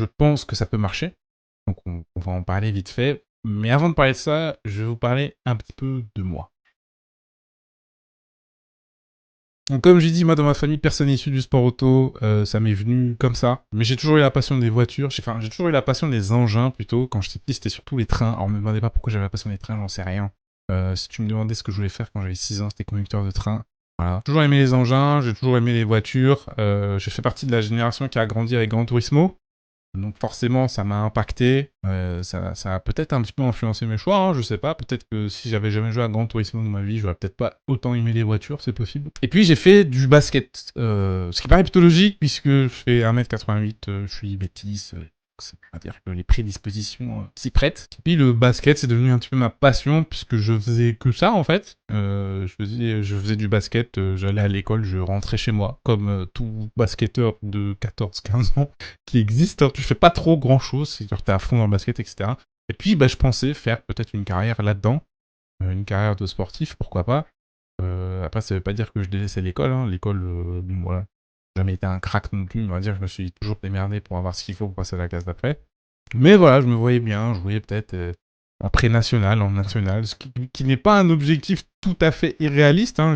je pense que ça peut marcher. Donc on va en parler vite fait. Mais avant de parler de ça, je vais vous parler un petit peu de moi. Donc comme j'ai dit, moi dans ma famille, personne n'est issu du sport auto, ça m'est venu comme ça. Mais j'ai toujours eu la passion des voitures, j'ai toujours eu la passion des engins plutôt. Quand j'étais petit, c'était surtout les trains. Alors me demandez pas pourquoi j'avais la passion des trains, j'en sais rien. Si tu me demandais ce que je voulais faire quand j'avais 6 ans, c'était conducteur de train. Voilà. J'ai toujours aimé les engins, j'ai toujours aimé les voitures. J'ai fait partie de la génération qui a grandi avec Gran Turismo. Donc forcément, ça m'a impacté. Ça a peut-être un petit peu influencé mes choix, hein, je sais pas. Peut-être que si j'avais jamais joué à Gran Turismo dans ma vie, j'aurais peut-être pas autant aimé les voitures, c'est possible. Et puis j'ai fait du basket, ce qui paraît plutôt logique puisque je fais 1m88, je suis bêtise. On va dire que les prédispositions s'y prêtent. Et puis le basket, c'est devenu un petit peu ma passion puisque je faisais que ça en fait. Je faisais du basket, j'allais à l'école, je rentrais chez moi, comme tout basketteur de 14-15 ans qui existe. Hein. Tu fais pas trop grand chose, c'est-à-dire t'es à fond dans le basket, etc. Et puis je pensais faire peut-être une carrière là-dedans, une carrière de sportif, pourquoi pas. Après, ça veut pas dire que je délaissais l'école. Hein. L'école, bon, voilà, j'ai jamais été un crack non plus. On va dire que je me suis toujours démerdé pour avoir ce qu'il faut pour passer à la classe d'après. Mais voilà, je me voyais bien jouer peut-être après national, en national, ce qui n'est pas un objectif tout à fait irréaliste. Hein.